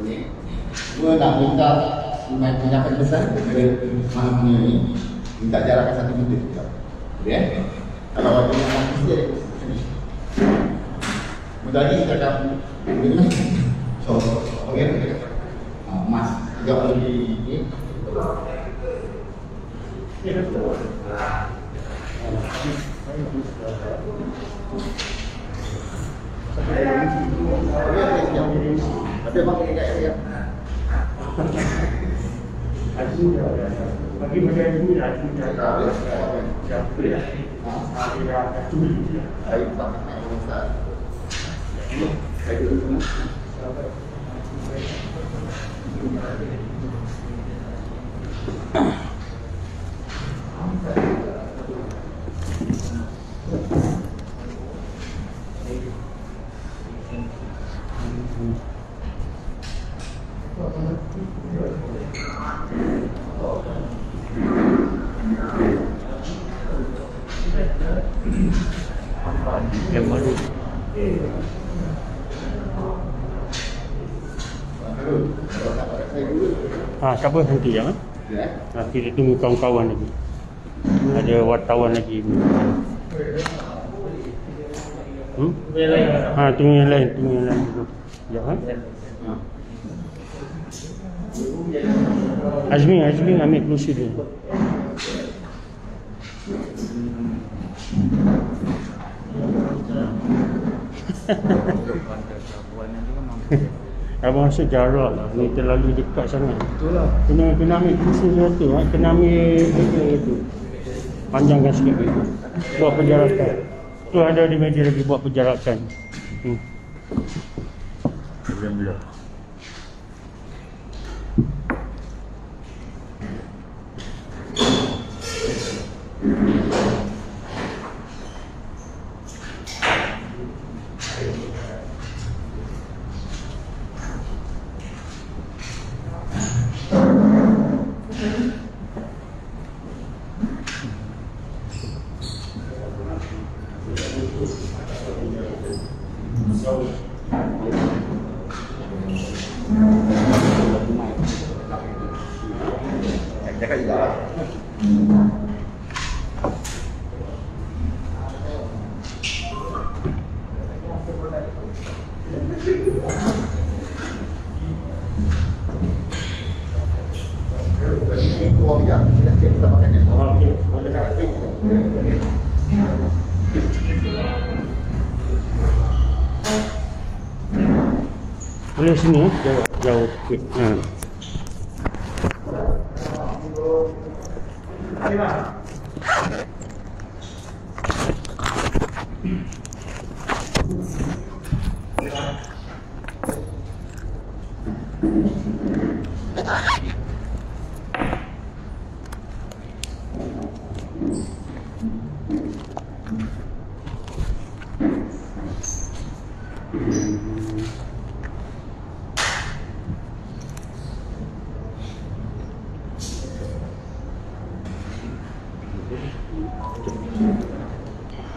ini. Dua nak minta menyampaikan pesan dari mahamnya ini, minta jarakkan 1 meter juga. Ya. Kalau ada yang masih dia sini. Mudah lagi kita akan ini. So, okey. Mas juga lagi ini. Ya, betul. Tapi bang ini kayak ya. Bagi mereka itu ya, siapa ya? Baik Pak Ustaz. Saya dulu. Tak apa, nanti ya. Kita tunggu kawan-kawan lagi. Ada wartawan lagi. Tunggu yang lain dulu. Ya, Azmi ambil kerusi dia. Abang rasa jarak lah, ni terlalu dekat sangat. Betul lah. Kena ambil kursi satu, kena ambil meja itu. Panjangkan sikit itu. Buat penjarakan. Tu ada di meja lagi buat penjarakan. Alhamdulillah. Cakap juga. Boleh sini jauh sikit.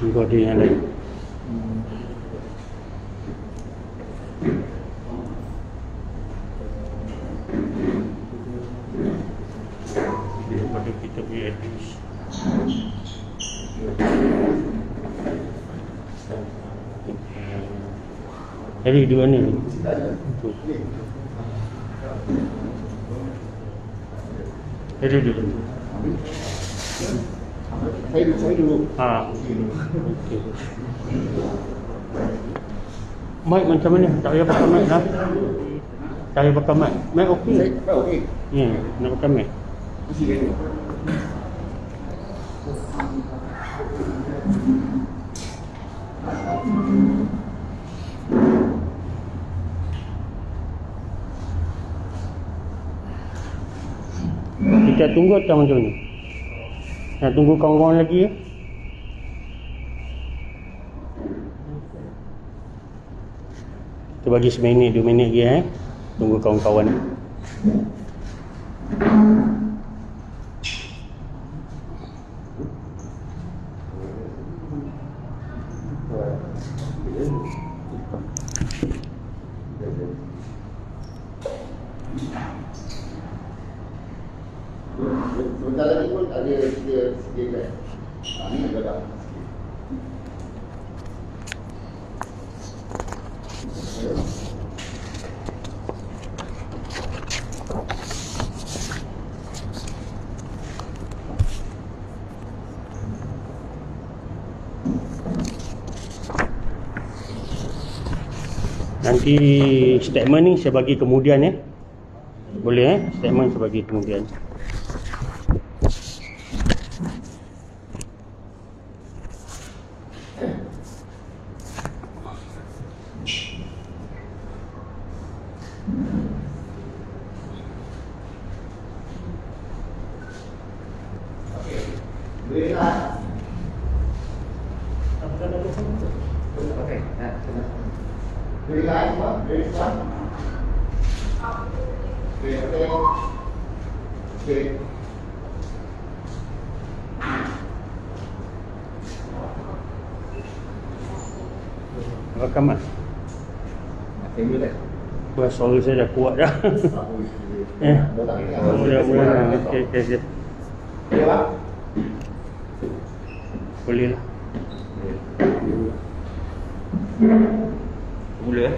Tunggu ada yang lain. Daripada kita punya address. Jadi dua ni. Jadi dulu. Saya dulu. Okey. Mic macam mana? Tak payah pakai mic lah. Tak payah pakai mic. Mic okey. Okey. Ya, nak pakai mic. Kita tunggu atau macam mana? Nak tunggu kawan-kawan lagi ya? Kita bagi 1 minit, 2 minit lagi ya. Tunggu kawan-kawan. Sebentar lagi pun ada dia sediakan. Ini ada dah. Nanti statement ni saya bagi kemudian ya. Boleh statement saya bagi kemudian. Rakaman. Buat suara saya dah kuat dah. Boleh. Okey. Boleh lah. Mula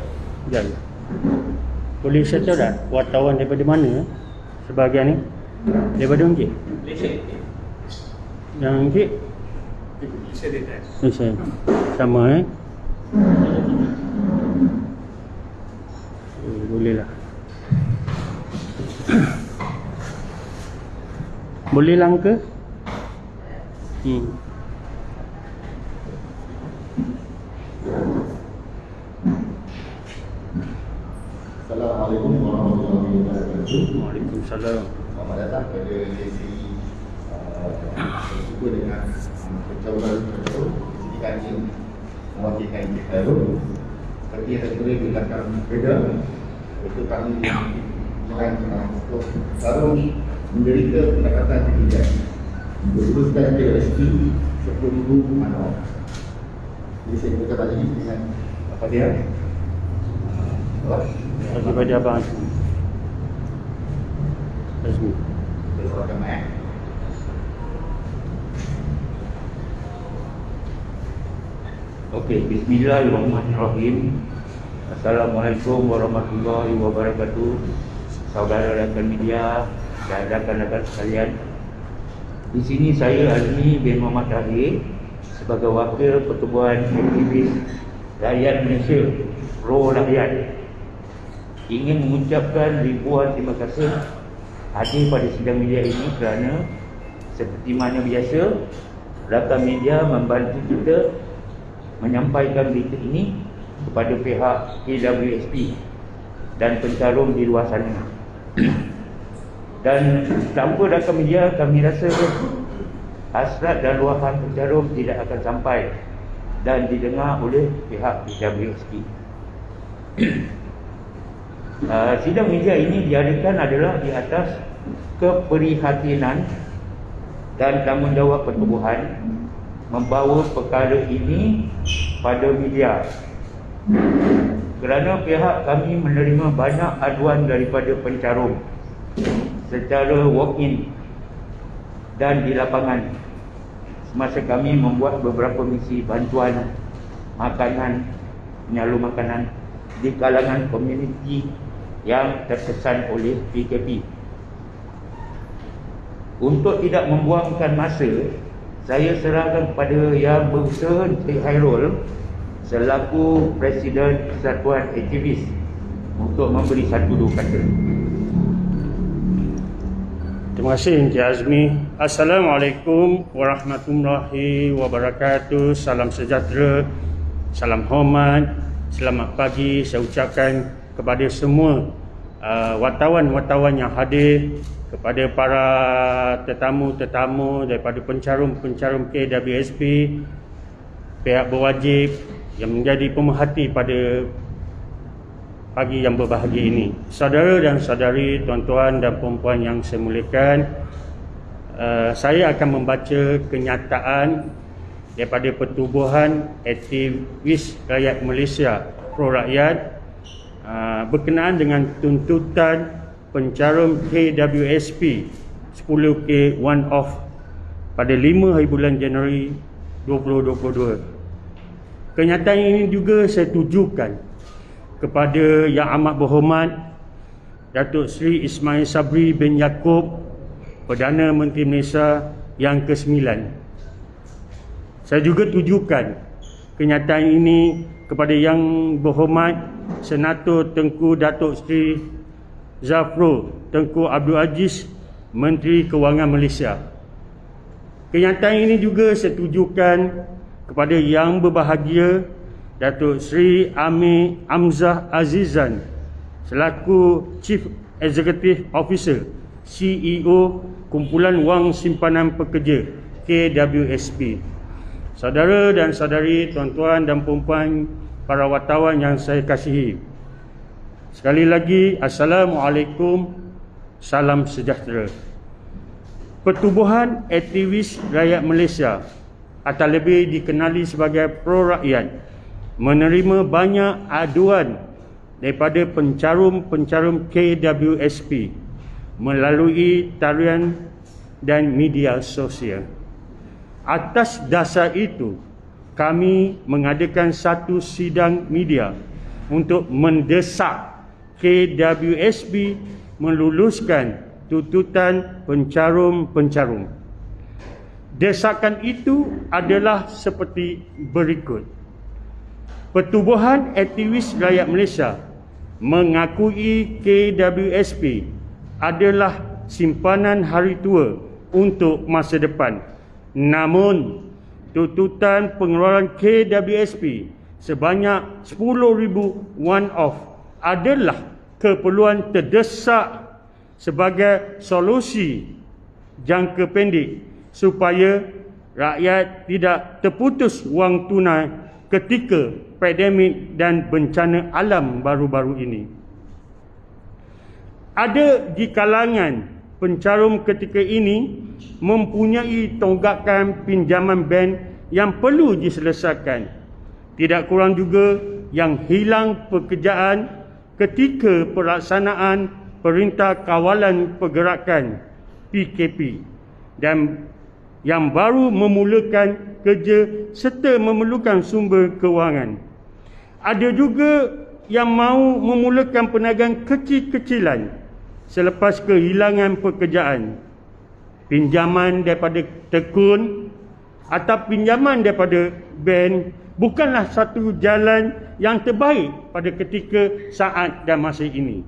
Jangan. Boleh saya tahu tak wartawan daripada mana sebahagian ni? Daripada Encik? Malaysia. Yang Encik? Malaysia. Sama boleh lah. Boleh langka? Assalamualaikum warahmatullahi wabarakatuh. Waalaikumsalam. Selamat datang pada sesi bersyukur dengan pencalonan Khairul. Di sini kami mewakilkan Encik Khairul. Seperti yang saya tulis di belakang kerja, itu kami untuk selalu menderita pendekatan ketiga. Beruruskan KSP 10,000 manual. Jadi saya buka tadi dengan apa dia? Daripada Abang Azmi. Saya Okey, bismillahirrahmanirrahim. Assalamualaikum warahmatullahi wabarakatuh. Saudara rakan media dan rakan-rakan sekalian. Di sini saya Azmi bin Muhammad Tahir sebagai wakil Pertubuhan Aktivis Rakyat Malaysia Pro Rakyat ingin mengucapkan ribuan terima kasih hadir pada sidang media ini kerana seperti mana biasa rakan media membantu kita menyampaikan berita ini kepada pihak KWSP dan pencarum di luar sana. Dan tanpa rakan media kami rasa hasrat dan luahan pencarum tidak akan sampai dan didengar oleh pihak KWSP. Sidang media ini diadakan adalah di atas keprihatinan dan tanggungjawab pertubuhan membawa perkara ini pada media kerana pihak kami menerima banyak aduan daripada pencarum secara walk-in dan di lapangan semasa kami membuat beberapa misi bantuan makanan, menyalur makanan di kalangan komuniti yang terkesan oleh PKP. Untuk tidak membuangkan masa, saya serahkan kepada Yang Berusaha Encik Khairul selaku Presiden Persatuan Aktivis untuk memberi satu dua kata. Terima kasih Encik Azmi. Assalamualaikum warahmatullahi wabarakatuh. Salam sejahtera, salam hormat, selamat pagi saya ucapkan kepada semua wartawan-wartawan yang hadir, kepada para tetamu-tetamu daripada pencarum-pencarum KWSP, pihak berwajib yang menjadi pemerhati pada pagi yang berbahagia ini. Saudara dan saudari, tuan-tuan dan puan-puan yang saya muliakan, saya akan membaca kenyataan daripada Pertubuhan Aktivis Rakyat Malaysia Pro Rakyat berkenaan dengan tuntutan pencarum KWSP 10K one off pada 5 hari bulan Januari 2022. Kenyataan ini juga saya tujukan kepada Yang Amat Berhormat Datuk Seri Ismail Sabri bin Yaakob, Perdana Menteri Malaysia yang ke-9. Saya juga tujukan kenyataan ini kepada Yang Berhormat Senator Tengku Datuk Seri Zafrul Tengku Abdul Aziz, Menteri Kewangan Malaysia. Kenyataan ini juga saya tujukan kepada Yang Berbahagia Datuk Seri Amir Hamzah Azizan selaku Chief Executive Officer CEO Kumpulan Wang Simpanan Pekerja KWSP. Saudara dan saudari, tuan-tuan dan puan-puan, para wartawan yang saya kasihi, sekali lagi Assalamualaikum, salam sejahtera. Pertubuhan Aktivis Rakyat Malaysia atau lebih dikenali sebagai Pro Rakyat menerima banyak aduan daripada pencarum-pencarum KWSP melalui talian dan media sosial. Atas dasar itu, kami mengadakan satu sidang media untuk mendesak KWSP meluluskan tuntutan pencarum-pencarum. Desakan itu adalah seperti berikut. Pertubuhan Aktivis Rakyat Malaysia mengakui KWSP adalah simpanan hari tua untuk masa depan. Namun, tuntutan pengeluaran KWSP sebanyak 10,000 one-off adalah keperluan terdesak sebagai solusi jangka pendek supaya rakyat tidak terputus wang tunai ketika pandemik dan bencana alam baru-baru ini. Ada di kalangan pencarum ketika ini mempunyai tonggakan pinjaman bank yang perlu diselesaikan. Tidak kurang juga yang hilang pekerjaan ketika pelaksanaan Perintah Kawalan Pergerakan PKP dan yang baru memulakan kerja serta memerlukan sumber kewangan. Ada juga yang mahu memulakan perniagaan kecil-kecilan selepas kehilangan pekerjaan. Pinjaman daripada tekun atau pinjaman daripada bank bukanlah satu jalan yang terbaik pada ketika saat dan masa ini.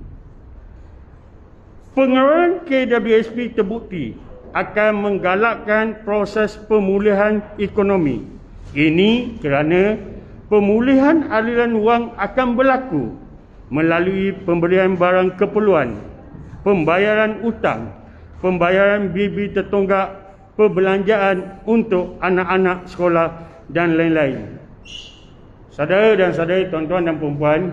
Pengeluaran KWSP terbukti akan menggalakkan proses pemulihan ekonomi. Ini kerana pemulihan aliran wang akan berlaku melalui pemberian barang keperluan, pembayaran hutang, pembayaran bil-bil tertonggak, perbelanjaan untuk anak-anak sekolah dan lain-lain. Saudara dan saudari, tuan-tuan dan puan-puan,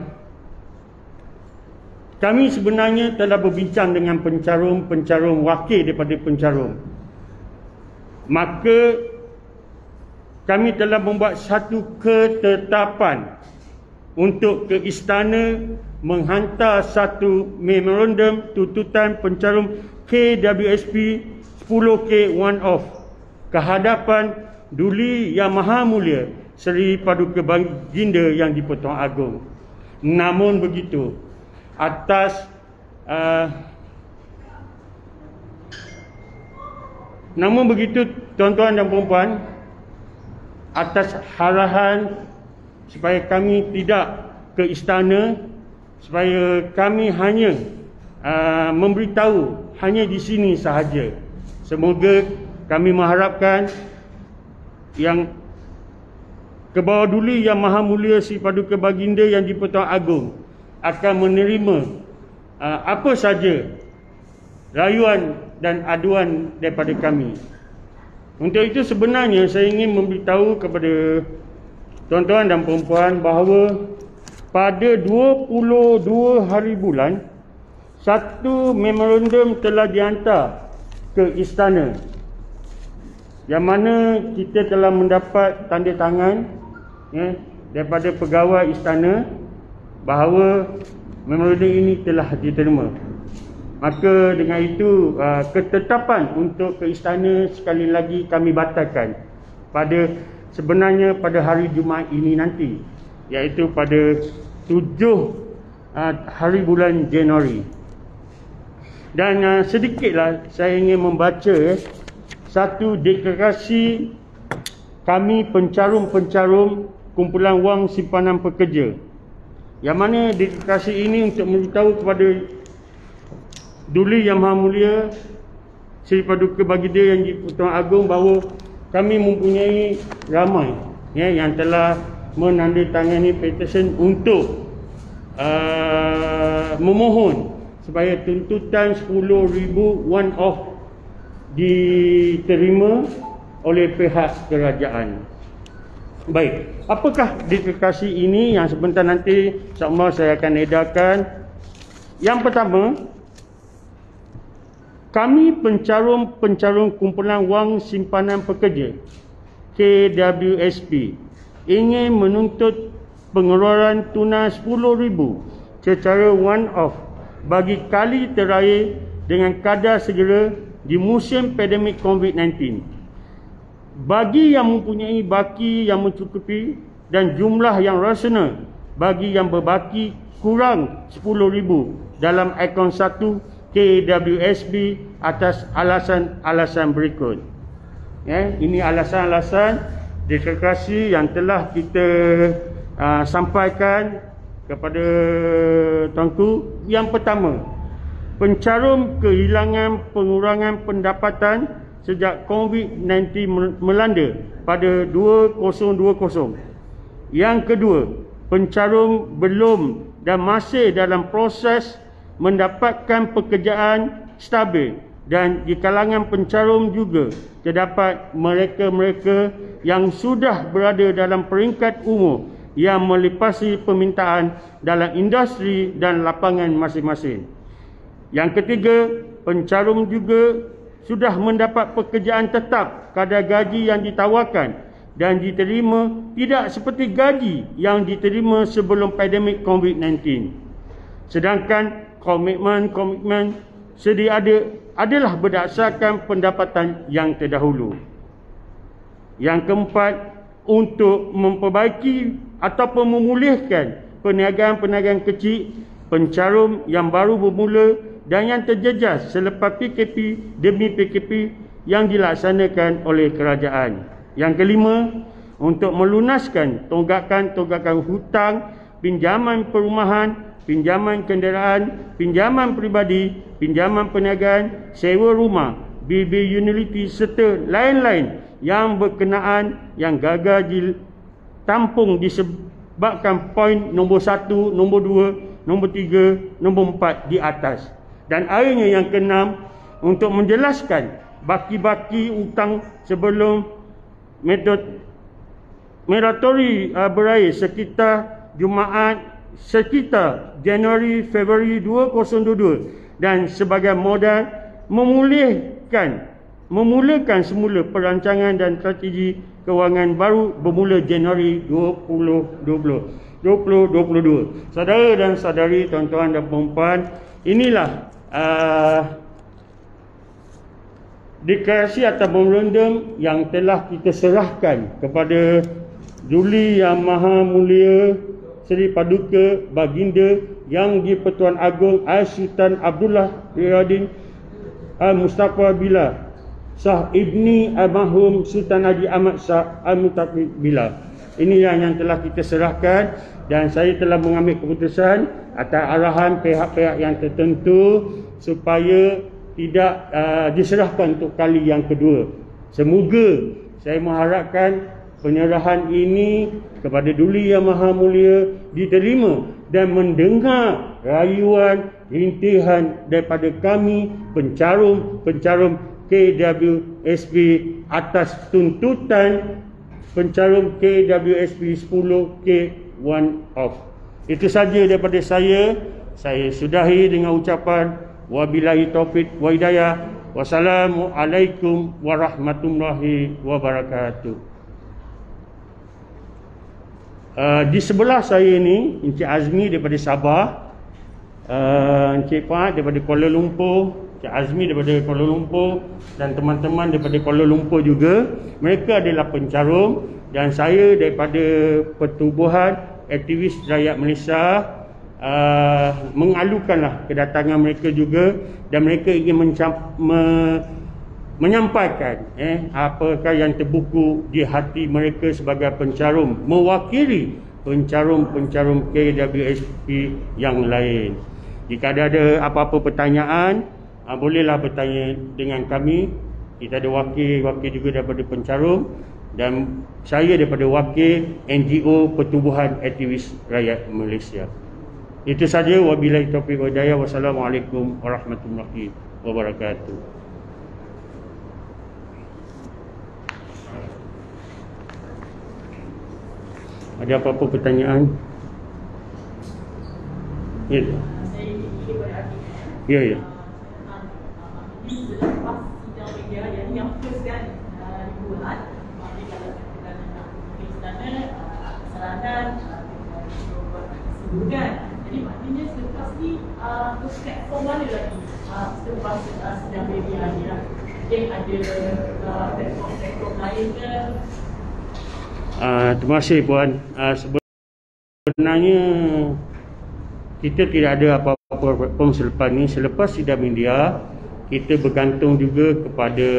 kami sebenarnya telah berbincang dengan pencarum-pencarum, wakil daripada pencarum. Maka kami telah membuat satu ketetapan untuk ke istana menghantar satu memorandum tuntutan pencarum KWSP 10K one off ke hadapan Duli Yang Maha Mulia Seri Paduka Baginda Yang di-Pertuan Agong. Namun begitu, tuan-tuan dan puan-puan, atas arahan supaya kami tidak ke istana, supaya kami hanya memberitahu hanya di sini sahaja. Semoga kami mengharapkan yang ke-Bawah Duli Yang Maha Mulia Seri Paduka Baginda Yang di-Pertuan Agong akan menerima apa saja rayuan dan aduan daripada kami. Untuk itu sebenarnya saya ingin memberitahu kepada tuan-tuan dan puan-puan bahawa pada 22 hari bulan, satu memorandum telah dihantar ke istana, yang mana kita telah mendapat tanda tangan daripada pegawai istana bahawa memorandum ini telah diterima. Maka dengan itu ketetapan untuk ke istana sekali lagi kami batalkan sebenarnya pada hari Jumaat ini nanti, iaitu pada 7 hari bulan Januari. Dan sedikitlah saya ingin membaca satu deklarasi kami pencarum-pencarum kumpulan wang simpanan pekerja, yang mana deklarasi ini untuk memberitahu kepada Duli Yang Maha Mulia Seri Paduka Baginda Yang di-Pertuan Agong bahawa kami mempunyai ramai yang telah menandatangani petition untuk memohon supaya tuntutan 10,000 one off diterima oleh pihak kerajaan. Baik, apakah deklarasi ini yang sebentar nanti insya-Allah saya akan edarkan. Yang pertama, kami pencarum-pencarum kumpulan wang simpanan pekerja KWSP ingin menuntut pengeluaran tunai 10,000 secara one off bagi kali terakhir dengan kadar segera di musim pandemik COVID-19. Bagi yang mempunyai baki yang mencukupi dan jumlah yang rasional bagi yang berbaki kurang 10,000 dalam akaun 1 KWSP atas alasan-alasan berikut. Ini alasan-alasan deklarasi yang telah kita sampaikan kepada tuanku. Yang pertama, pencarum kehilangan pengurangan pendapatan sejak COVID-19 melanda pada 2020. Yang kedua, pencarum belum dan masih dalam proses mendapatkan pekerjaan stabil, dan di kalangan pencarum juga terdapat mereka-mereka yang sudah berada dalam peringkat umur yang melepasi permintaan dalam industri dan lapangan masing-masing. Yang ketiga, pencarum juga sudah mendapat pekerjaan tetap, kadar gaji yang ditawarkan dan diterima tidak seperti gaji yang diterima sebelum pandemik COVID-19. Sedangkan komitmen sedia adalah berdasarkan pendapatan yang terdahulu. Yang keempat, untuk memperbaiki ataupun memulihkan perniagaan-perniagaan kecil, pencarum yang baru bermula dan yang terjejas selepas PKP demi PKP yang dilaksanakan oleh kerajaan. Yang kelima, untuk melunaskan tunggakan-tunggakan hutang, pinjaman perumahan, pinjaman kenderaan, pinjaman peribadi, pinjaman perniagaan, sewa rumah, BB utility serta lain-lain yang berkenaan yang gagal ditampung disebabkan poin nombor 1, nombor 2, nombor 3, nombor 4 di atas. Dan akhirnya yang keenam, untuk menjelaskan baki-baki hutang sebelum moratori berakhir sekitar Januari Februari 2022 dan sebagai modal memulakan semula perancangan dan strategi kewangan baru bermula Januari 2022. Saudara dan saudari, tuan-tuan dan puan-puan, inilah deklarasi atau memorandum yang telah kita serahkan kepada Duli Yang Maha Mulia Seri Paduka Baginda Yang di-Pertuan Agong Sultan Abdullah Riadin Mustafa Billah Shah Ibni Almarhum Sultan Haji Ahmad Shah Al-Muttaqi Billah. Ini yang telah kita serahkan, dan saya telah mengambil keputusan atas arahan pihak-pihak yang tertentu supaya tidak diserahkan untuk kali yang kedua. Semoga saya mengharapkan penyerahan ini kepada Duli Yang Maha Mulia diterima dan mendengar rayuan rintihan daripada kami pencarum-pencarum KWSP atas tuntutan pencarum KWSP 10K one off. Itu saja daripada saya. Saya sudahi dengan ucapan wabillahi taufik wa hidayah. Wassalamualaikum warahmatullahi wabarakatuh. Di sebelah saya ni Encik Azmi daripada Sabah. Encik Fahad daripada Kuala Lumpur, Encik Azmi daripada Kuala Lumpur dan teman-teman daripada Kuala Lumpur juga. Mereka adalah pencarum dan saya daripada Pertubuhan Aktivis Rakyat Malaysia mengalukanlah kedatangan mereka juga, dan mereka ingin menyampaikan apakah yang terbuku di hati mereka sebagai pencarum, mewakili pencarum-pencarum KWSP yang lain. Jika ada apa-apa pertanyaan, bolehlah bertanya dengan kami. Kita ada wakil juga daripada pencarum, dan saya daripada wakil NGO Pertubuhan Aktivis Rakyat Malaysia. Itu saja. Wabillahi taufiq wal hidayah. Wassalamualaikum warahmatullahi wabarakatuh. Ada apa-apa pertanyaan? Ya. Ya, ya. Selepas sidang media yang first kan dibuat, kalau kita nak istana kesalahan sebutkan. Jadi maknanya selepas ni platform mana lagi selepas sidang media ni lah, mungkin ada platform lain ke? Terima kasih Puan. Sebenarnya kita tidak ada apa-apa platform selepas ni. Selepas sidang media, kita bergantung juga kepada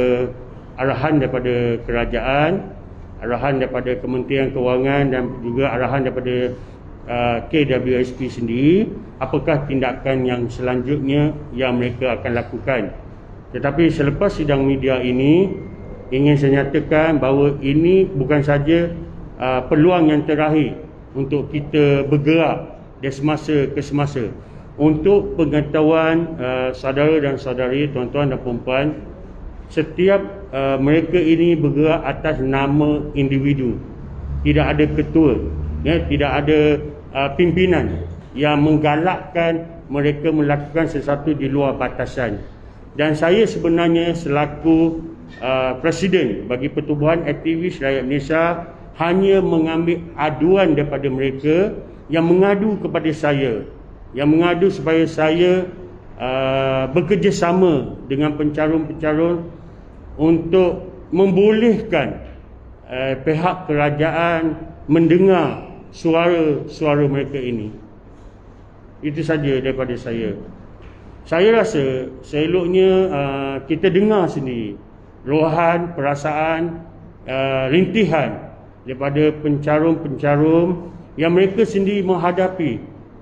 arahan daripada kerajaan, arahan daripada Kementerian Kewangan dan juga arahan daripada KWSP sendiri, apakah tindakan yang selanjutnya yang mereka akan lakukan. Tetapi selepas sidang media ini, ingin saya nyatakan bahawa ini bukan saja peluang yang terakhir untuk kita bergerak dari semasa ke semasa untuk pengetahuan saudara dan saudari, tuan-tuan dan puan-puan. Setiap mereka ini bergerak atas nama individu, tidak ada ketua, tidak ada pimpinan yang menggalakkan mereka melakukan sesuatu di luar batasan. Dan saya sebenarnya selaku Presiden bagi Pertubuhan Aktivis Rakyat Malaysia hanya mengambil aduan daripada mereka yang mengadu kepada saya, yang mengadu supaya saya bekerjasama dengan pencarum-pencarum untuk membolehkan pihak kerajaan mendengar suara-suara mereka ini. Itu saja daripada saya. Saya rasa seeloknya kita dengar sendiri luahan, perasaan, rintihan daripada pencarum-pencarum yang mereka sendiri menghadapi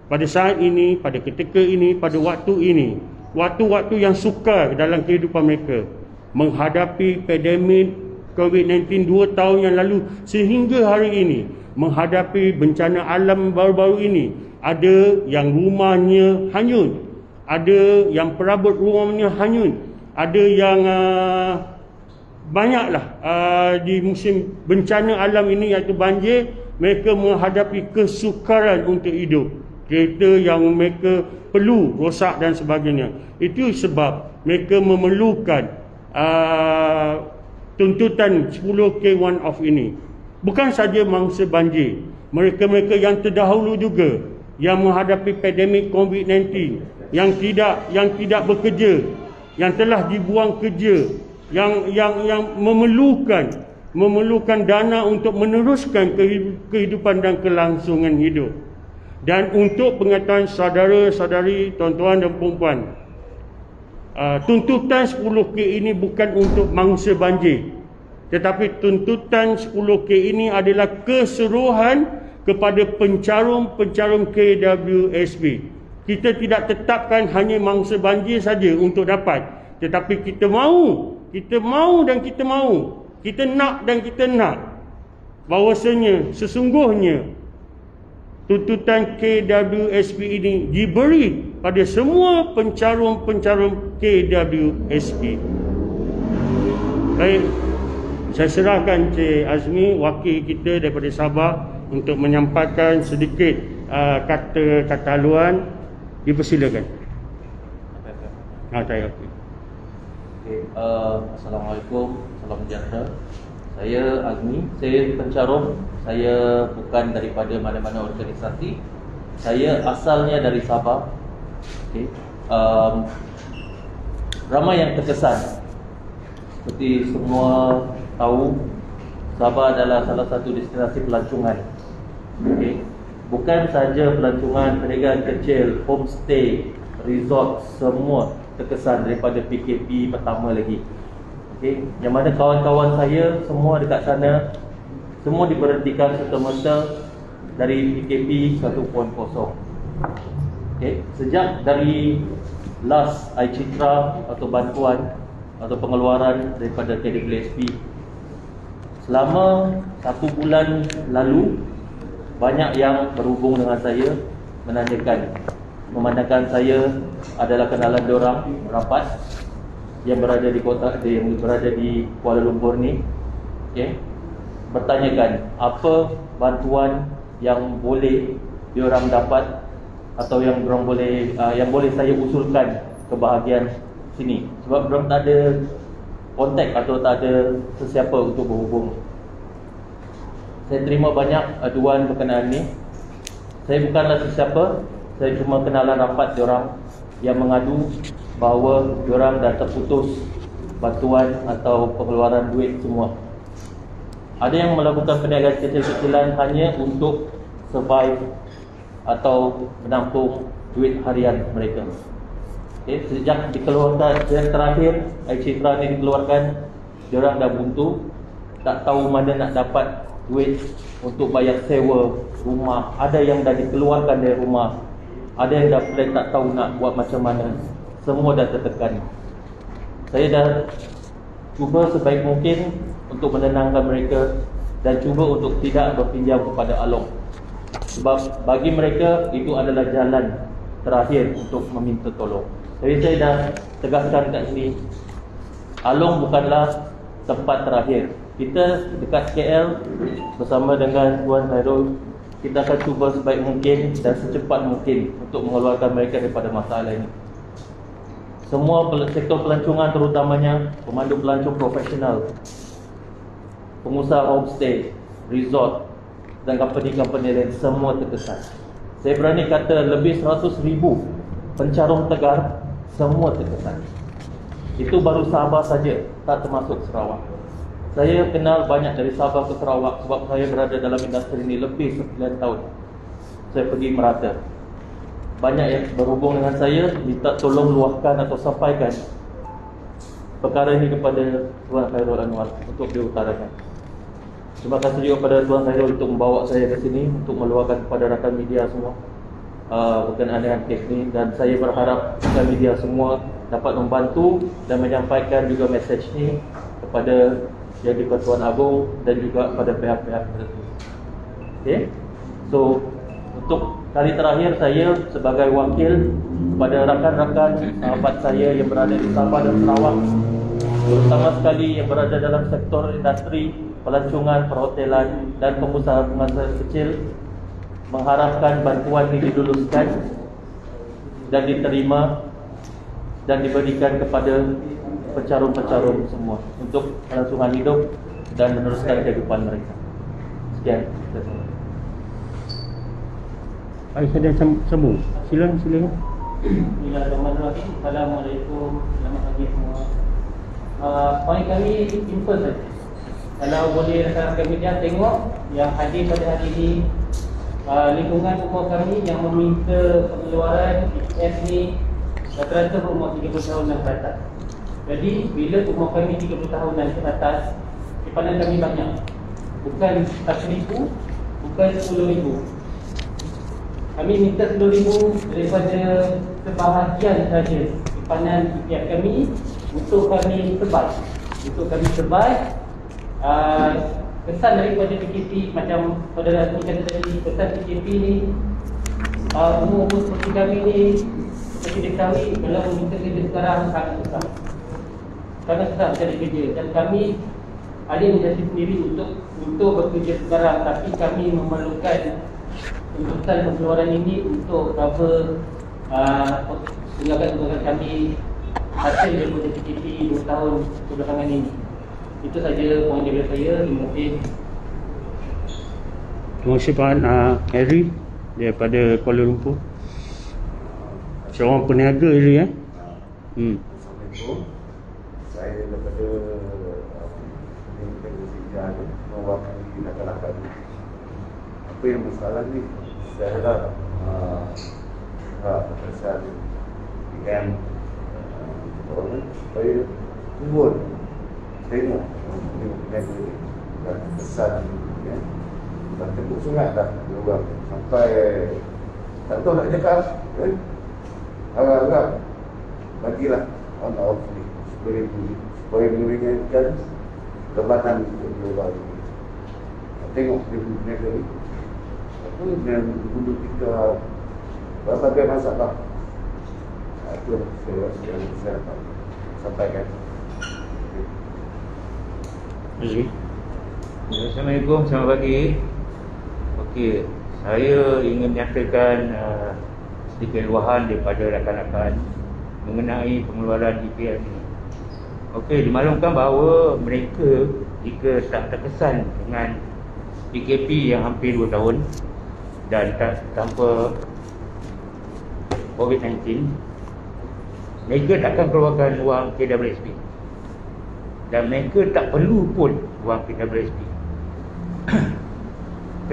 pada saat ini, pada ketika ini, pada waktu ini, waktu-waktu yang sukar dalam kehidupan mereka, menghadapi pandemik COVID-19 2 tahun yang lalu sehingga hari ini, menghadapi bencana alam baru-baru ini. Ada yang rumahnya hanyut, ada yang perabot rumahnya hanyut, ada yang banyaklah di musim bencana alam ini iaitu banjir, mereka menghadapi kesukaran untuk hidup, kereta yang mereka perlu rosak dan sebagainya. Itu sebab mereka memerlukan tuntutan 10K one off ini. Bukan saja mangsa banjir, mereka-mereka yang terdahulu juga yang menghadapi pandemik COVID-19, yang tidak bekerja, yang telah dibuang kerja, yang memerlukan dana untuk meneruskan kehidupan dan kelangsungan hidup. Dan untuk pengetahuan saudara-saudari, tuan-tuan dan puan-puan, tuntutan 10K ini bukan untuk mangsa banjir, tetapi tuntutan 10K ini adalah keseluruhan kepada pencarum-pencarum KWSP. Kita tidak tetapkan hanya mangsa banjir saja untuk dapat, tetapi kita mahu dan kita mahu, kita nak dan kita nak bahawasanya sesungguhnya tuntutan KWSP ini diberi pada semua pencarum-pencarum KWSP. Baik, saya serahkan Encik Azmi, wakil kita daripada Sabah, untuk menyampaikan sedikit kata-kata haluan. Dipersilakan. Saya Assalamualaikum, salam sejahtera. Saya Azmi, saya pencarum. Saya bukan daripada mana-mana organisasi. Saya asalnya dari Sabah. Okay. Ramai yang terkesan. Seperti semua tahu, Sabah adalah salah satu destinasi pelancongan. Okay. Bukan saja pelancongan, perniagaan kecil, homestay, resort, semua terkesan daripada PKP pertama lagi. Okay. Yang mana kawan-kawan saya semua dekat sana, semua diberhentikan serta-merta dari PKP 1.0. Okay. Sejak dari last iCitra atau bantuan atau pengeluaran daripada KWSP, selama 1 bulan lalu, banyak yang berhubung dengan saya, menanyakan, memandangkan saya adalah kenalan diorang rapat yang berada di kota, yang berada di Kuala Lumpur ni. Okay. Bertanyakan apa bantuan yang boleh diorang dapat atau yang diorang boleh yang boleh saya usulkan ke bahagian sini, sebab diorang tak ada kontak atau tak ada sesiapa untuk berhubung. Saya terima banyak aduan berkenaan ni. Saya bukanlah sesiapa, saya cuma kenalan rapat diorang yang mengadu bahawa diorang dah terputus bantuan atau pengeluaran duit semua. Ada yang melakukan perniagaan kecil-kecilan hanya untuk survive atau menampung duit harian mereka. Okay, sejak dikeluarkan, sejak terakhir iCitra ni dikeluarkan, diorang dah buntu, tak tahu mana nak dapat duit untuk bayar sewa rumah. Ada yang dah dikeluarkan dari rumah, ada yang dah flat, tak tahu nak buat macam mana. Semua dah tertekan. Saya dah cuba sebaik mungkin untuk menenangkan mereka dan cuba untuk tidak berpinjam kepada Along, sebab bagi mereka itu adalah jalan terakhir untuk meminta tolong. Jadi saya dah tegaskan kat sini, Along bukanlah tempat terakhir. Kita dekat KL bersama dengan Tuan Khairul, kita akan cuba sebaik mungkin dan secepat mungkin untuk mengeluarkan mereka daripada masalah ini. Semua sektor pelancongan, terutamanya pemandu pelancong profesional, pengusaha homestay, resort dan company-company lain, semua terkesan. Saya berani kata lebih 100,000 pencarung Tegar, semua terkesan. Itu baru Sabah saja, tak termasuk Sarawak. Saya kenal banyak dari Sabah ke Sarawak sebab saya berada dalam industri ini lebih 9 tahun. Saya pergi merata. Banyak yang berhubung dengan saya, minta tolong luahkan atau sampaikan perkara ini kepada Tuan Khairul Anwar untuk diutarakan. Terima kasih juga kepada Tuan Khairul untuk membawa saya ke sini untuk meluahkan kepada rakan media semua berkenaan dengan kes ini, dan saya berharap rakan media semua dapat membantu dan menyampaikan juga mesej ini kepada Yang di-Pertuan Agong dan juga kepada pihak-pihak tertentu. Okay? So, untuk kali terakhir saya sebagai wakil kepada rakan-rakan sahabat saya yang berada di Sabah dan Sarawak, terutama sekali yang berada dalam sektor industri, pelancongan, perhotelan dan pengusaha-pengusaha kecil, mengharapkan bantuan ini diluluskan dan diterima dan diberikan kepada pencarung-pencarung semua untuk kelangsungan hidup dan meneruskan kehidupan mereka. Sekian. Baik, saya dah sambung. Silakan. Bismillahirrahmanirrahim. Assalamualaikum. Selamat pagi semua. Poin kami simple saja. Kalau boleh rakan-rakan media tengok yang hadir pada hari ini, lingkungan umur kami yang meminta pengeluaran PPS ni rata-rata umur 30 tahunan ke atas. Jadi bila umur kami 30 tahunan ke atas, simpanan kami banyak. Bukan 1,000, bukan 10,000. Kami minta 10,000 daripada sebahagian saja simpanan PPF kami untuk kami survive. Untuk kami survive, kesan daripada PKP macam saudara Asmi kata tadi, kesan PKP ni umur-umur seperti kami ni, seperti diketahui, kalau meminta kerja sekarang sangat susah. Sangat susah mencari kerja, dan kami ada inisiatif sendiri untuk bekerja sekarang, tapi kami memerlukan tuntutan pengeluaran ini untuk cover tunggakan kami hasil daripada PKP 2 tahun kebelakangan ini. Itu saja poin dari saya. Terima kasih. Terima kasih Pak Harry daripada Kuala Lumpur. Seorang peniaga je ya. Assalamualaikum. Saya daripada Negeri Sijah tu mewakili rakan-rakan ni. Apa yang masalah ni? Saya harap pasal PM supaya turun tengok peniaga ni dan pesan ya. Dan tepuk sungai dah diorang sampai tak tahu nak cakap kan. Harap-harap bagilah on off ni supaya meringankan bebanan diorang ni. Tengok dia peniaga ni apa dengan dulu kita berbagai masalah. Itu saya sampaikan. Assalamualaikum, selamat pagi. Okey, saya ingin nyatakan sedikit luahan daripada rakan-rakan mengenai pengeluaran EPL ini. Okey, dimaklumkan bahawa mereka jika tak terkesan dengan PKP yang hampir 2 tahun dan tanpa COVID-19, mereka takkan keluarkan wang KWSP dan mereka tak perlu pun wang KWSP.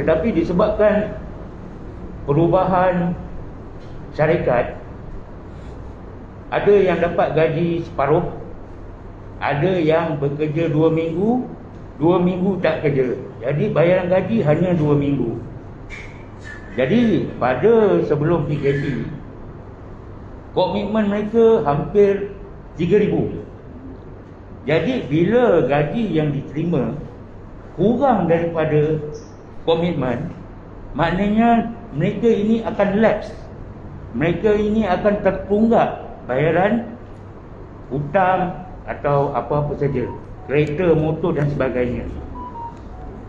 Tetapi disebabkan perubahan syarikat, ada yang dapat gaji separuh, ada yang bekerja 2 minggu, 2 minggu tak kerja, jadi bayaran gaji hanya 2 minggu. Jadi pada sebelum PKP, komitmen mereka hampir 3,000. Jadi bila gaji yang diterima kurang daripada komitmen, maknanya mereka ini akan lapse. Mereka ini akan tertunggak bayaran hutang atau apa-apa saja, kereta, motor dan sebagainya.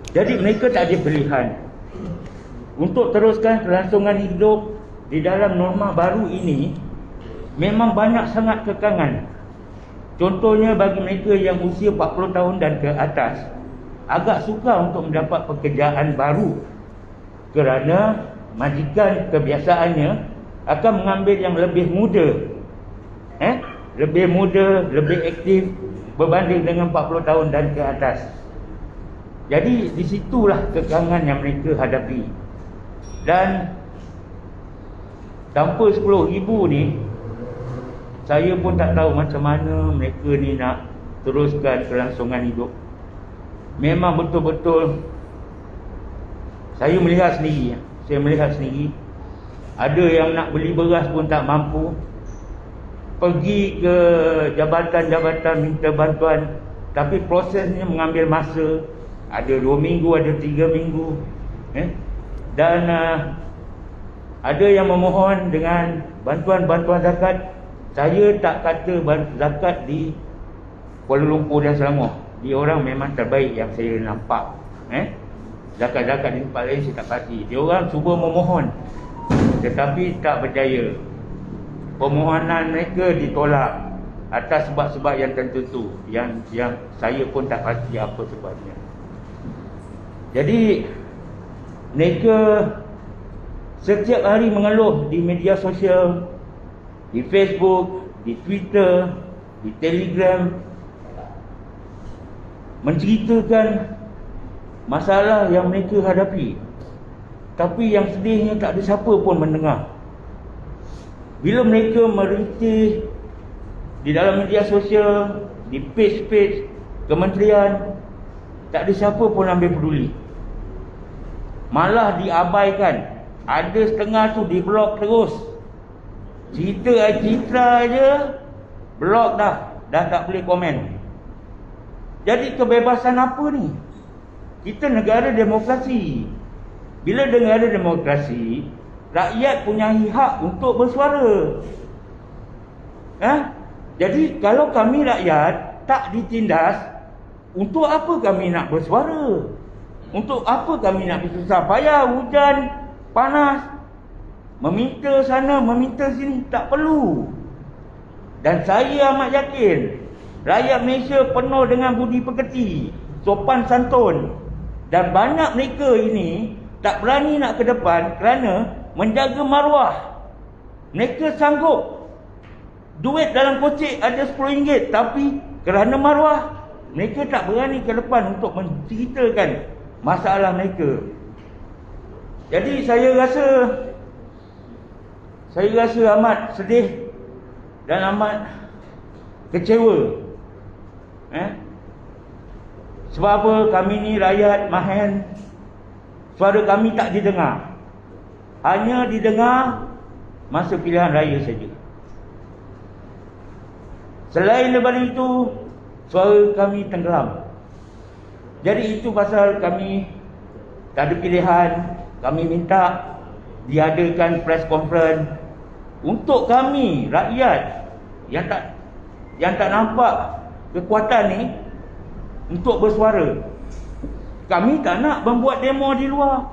Jadi mereka tak ada pilihan untuk teruskan kelangsungan hidup di dalam norma baru ini. Memang banyak sangat kekangan. Contohnya bagi mereka yang usia 40 tahun dan ke atas, agak sukar untuk mendapat pekerjaan baru kerana majikan kebiasaannya akan mengambil yang lebih muda, lebih muda, lebih aktif berbanding dengan 40 tahun dan ke atas. Jadi disitulah kekangan yang mereka hadapi. Dan tanpa 10,000 ni, saya pun tak tahu macam mana mereka ni nak teruskan kelangsungan hidup. Memang betul-betul saya melihat sendiri, ada yang nak beli beras pun tak mampu, pergi ke jabatan-jabatan minta bantuan, tapi prosesnya mengambil masa, ada 2 minggu, ada 3 minggu, dan ada yang memohon dengan bantuan-bantuan zakat. Saya tak kata zakat di Kuala Lumpur dan Selangor, dia orang memang terbaik yang saya nampak. Zakat-zakat di tempat lain saya tak pasti. Dia orang cuba memohon tetapi tak berjaya. Permohonan mereka ditolak atas sebab-sebab yang tertentu yang saya pun tak pasti apa sebabnya. Jadi mereka setiap hari mengeluh di media sosial, di Facebook, di Twitter, di Telegram, menceritakan masalah yang mereka hadapi. Tapi yang sedihnya tak ada siapa pun mendengar. Bila mereka merintih di dalam media sosial, di page-page kementerian, tak ada siapa pun ambil peduli. Malah diabaikan. Ada setengah tu di-block terus. Cerita Citra je block dah tak boleh komen. Jadi kebebasan apa ni? Kita negara demokrasi. Bila negara demokrasi, rakyat punya hak untuk bersuara. Jadi kalau kami rakyat tak ditindas, untuk apa kami nak bersuara? Untuk apa kami nak bersusah payah, hujan, panas, meminta sana, meminta sini, tak perlu. Dan saya amat yakin rakyat Malaysia penuh dengan budi pekerti, sopan santun, dan banyak mereka ini tak berani nak ke depan kerana menjaga maruah. Mereka sanggup duit dalam kocek ada RM10, tapi kerana maruah mereka tak berani ke depan untuk menceritakan masalah mereka. Jadi saya rasa amat sedih dan amat kecewa. Sebab apa? Kami ni rakyat Mahen, suara kami tak didengar. Hanya didengar masa pilihan raya saja. Selain daripada itu, suara kami tenggelam. Jadi itu pasal kami tak ada pilihan. Kami minta diadakan press conference untuk kami rakyat yang tak nampak kekuatan ni untuk bersuara. Kami tak nak membuat demo di luar,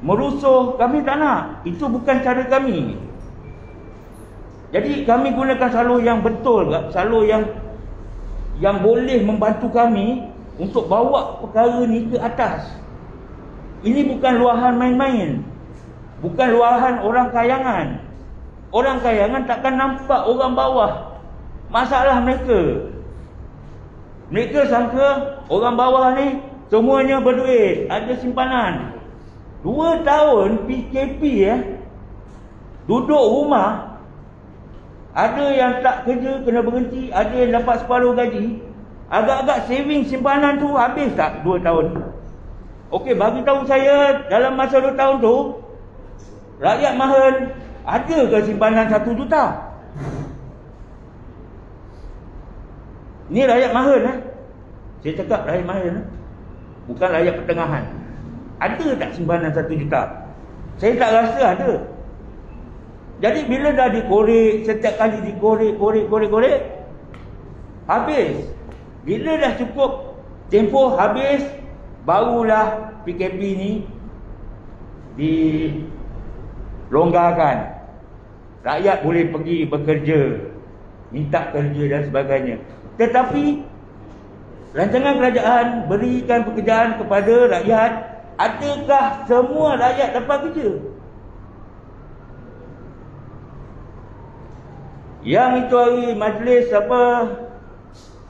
merusuh, kami tak nak. Itu bukan cara kami. Jadi kami gunakan salur yang betul, salur yang boleh membantu kami untuk bawa perkara ni ke atas. Ini bukan luahan main-main, bukan luahan orang kayangan. Orang kayangan takkan nampak orang bawah masalah mereka. Mereka sangka orang bawah ni semuanya berduit, ada simpanan. 2 tahun PKP duduk rumah. Ada yang tak kerja kena berhenti, ada yang dapat separuh gaji. Agak-agak saving simpanan tu habis tak 2 tahun? Okey, bagi tahu saya dalam masa 2 tahun tu rakyat Mahen ada ke simpanan 1 juta? Ni rakyat Mahen Saya cakap rakyat Mahen bukan rakyat pertengahan. Ada tak simpanan 1 juta? Saya tak rasa ada. Jadi bila dah dikorek, setiap kali dikorek, habis. Bila dah cukup tempoh habis, barulah PKP ni dilonggarkan. Rakyat boleh pergi bekerja, minta kerja dan sebagainya. Tetapi rancangan kerajaan berikan pekerjaan kepada rakyat. Adakah semua rakyat dapat kerja? Yang itu hari majlis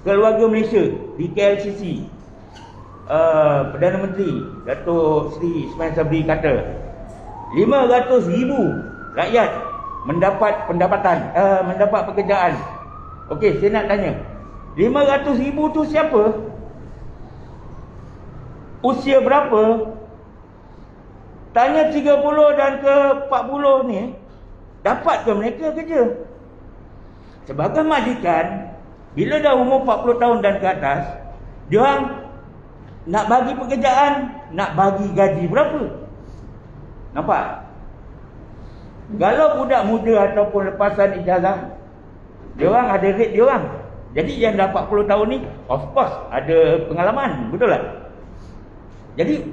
Keluarga Malaysia di KLCC, Perdana Menteri Datuk Seri Ismail Sabri kata 500,000 rakyat mendapat pendapatan, mendapat pekerjaan. Okey, saya nak tanya, 500,000 tu siapa? Usia berapa? Tanya 30 dan ke 40 ni, dapat ke mereka kerja? Sebagai majikan, bila dah umur 40 tahun dan ke atas, diorang nak bagi pekerjaan, nak bagi gaji berapa? Nampak? Kalau budak muda ataupun lepasan ijazah, diorang ada rate diorang. Jadi yang dah 40 tahun ni, of course ada pengalaman, betul tak? Jadi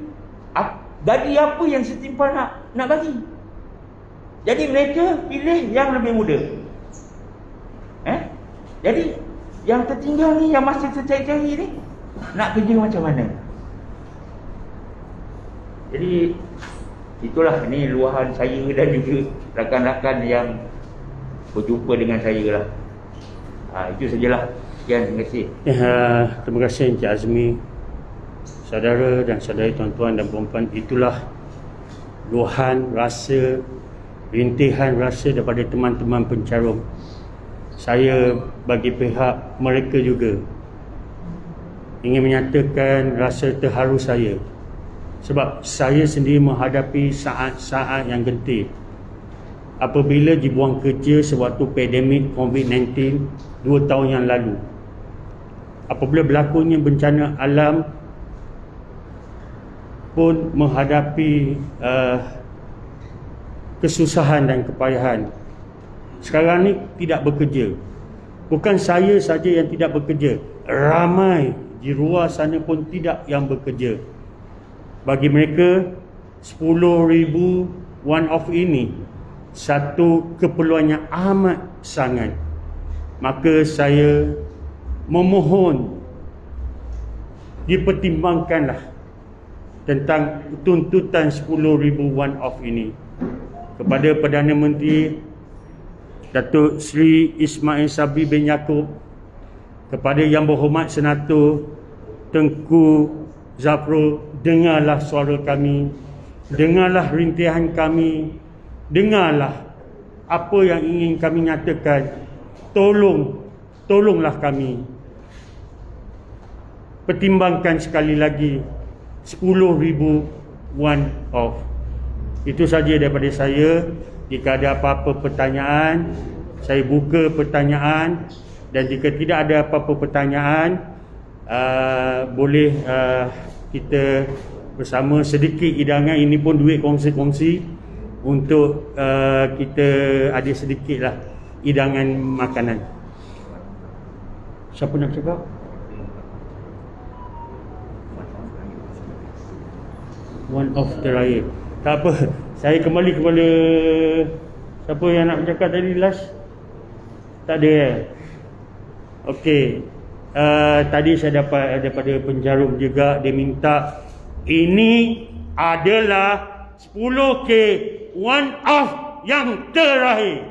gaji apa yang setimpal nak bagi? Jadi mereka pilih yang lebih muda. Jadi yang tertinggal ni, yang masih tercari-cari ni, nak kerja macam mana? Jadi itulah, ni luahan saya dan juga rakan-rakan yang berjumpa dengan saya lah. Itu sajalah. Sekian, terima kasih. Terima kasih Encik Azmi. Saudara dan saudari, tuan-tuan dan puan-puan, itulah luahan rasa, rintihan rasa daripada teman-teman pencarum. Saya bagi pihak mereka juga ingin menyatakan rasa terharu saya, sebab saya sendiri menghadapi saat-saat yang genting apabila dibuang kerja sewaktu pandemik COVID-19 2 tahun yang lalu. Apabila berlakunya bencana alam pun menghadapi kesusahan dan kepayahan. Sekarang ni tidak bekerja. Bukan saya saja yang tidak bekerja, ramai di luar sana pun tidak yang bekerja. Bagi mereka 10,000 one off ini satu keperluan yang amat sangat. Maka saya memohon dipertimbangkanlah tentang tuntutan 10,000 one off ini. kepada Perdana Menteri Datuk Seri Ismail Sabri bin Yaakob, kepada Yang Berhormat Senator Tengku Zafrul, dengarlah suara kami, dengarlah rintihan kami, dengarlah apa yang ingin kami nyatakan. Tolonglah kami. Pertimbangkan sekali lagi 10,000 one off. Itu saja daripada saya. Jika ada apa-apa pertanyaan, saya buka pertanyaan, dan jika tidak ada apa-apa pertanyaan, boleh kita bersama sedikit hidangan. Ini pun duit kongsi-kongsi untuk kita ada sedikitlah hidangan makanan. Siapa nak cakap? One of terakhir. Tak apa, saya kembali kepada siapa yang nak bercakap tadi last? Tak ada. Okey. Tadi saya dapat daripada penjarum juga, dia minta ini adalah 10K one off yang terakhir.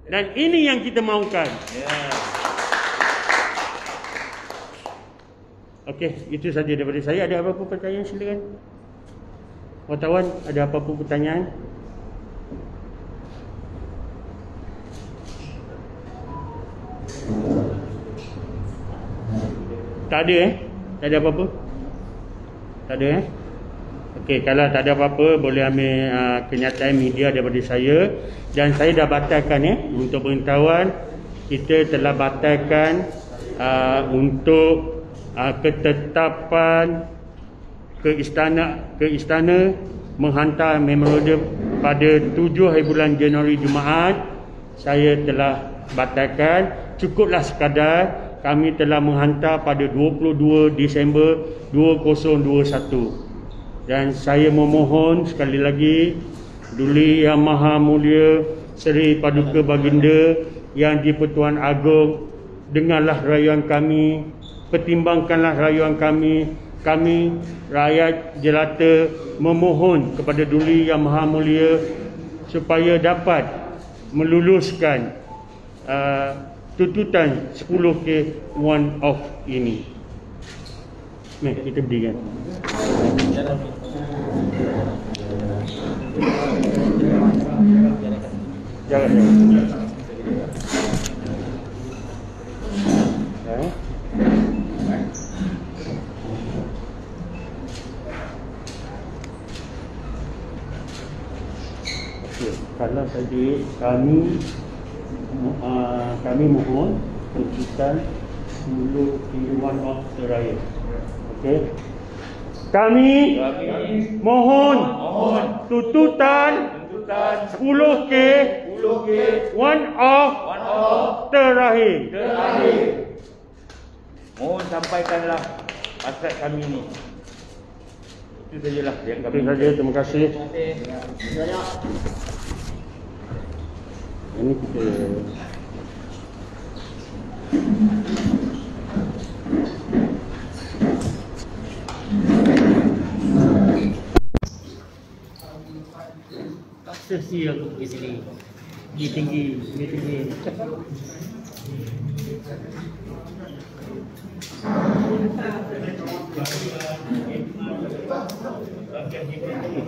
Dan ini yang kita mahukan. Okey, itu saja daripada saya. Ada apa-apa pertanyaan, silakan. Wartawan, ada apa-apa pertanyaan? Tak ada Tak ada apa-apa? Tak ada Okey, kalau tak ada apa-apa, boleh ambil kenyataan media daripada saya. Dan saya dah batalkan untuk pengetahuan, kita telah batalkan untuk ketetapan ke istana menghantar memorandum pada 7 hari bulan Januari Jumaat. Saya telah batalkan. Cukuplah sekadar kami telah menghantar pada 22 Disember 2021. Dan saya memohon sekali lagi, Duli Yang Maha Mulia Seri Paduka Baginda Yang di-Pertuan Agong, dengarlah rayuan kami, pertimbangkanlah rayuan kami. Kami rakyat jelata memohon kepada Duli Yang Maha Mulia supaya dapat meluluskan tuntutan 10K one off ini. Mari kita berdiri. Jangan. Kalau tadi kami mohon tuntutan 10 one off terakhir. Okey. Kami mohon tuntutan 10K one off terakhir. Mohon sampaikanlah hasrat kami ni. Itu sajalah yang kami. Itu saja, terima kasih. Ini kita sesi aku pergi sini. Tinggi.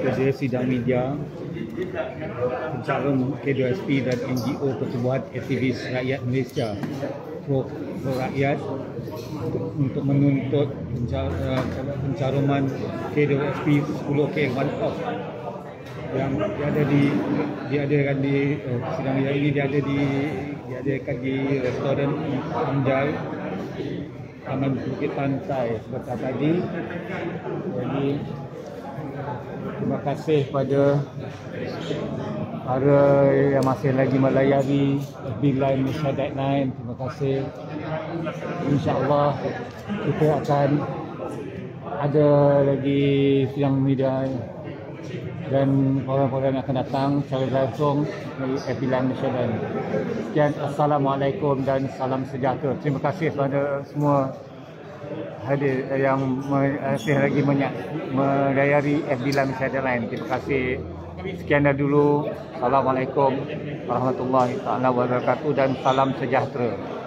Kerja sidang media pencarum K2SP dan NGO Pertubuhan Aktivis Rakyat Malaysia Pro Rakyat untuk menuntut pencaruman K2SP 10K one off yang diadakan di sidang media ini diadakan di restoran Amjal Taman Bukit Pantai sebentar tadi. Jadi terima kasih pada para yang masih lagi melayari Line Malaysia Deadline. Terima kasih. InsyaAllah kita akan ada lagi sidang media dan orang-orang yang akan datang secara langsung dari Line Malaysia Deadline. Sekian, Assalamualaikum dan salam sejahtera. Terima kasih kepada semua hadir yang masih lagi melayari Line Malaysia Deadline. Terima kasih. Sekian dulu. Assalamualaikum warahmatullahi wabarakatuh dan salam sejahtera.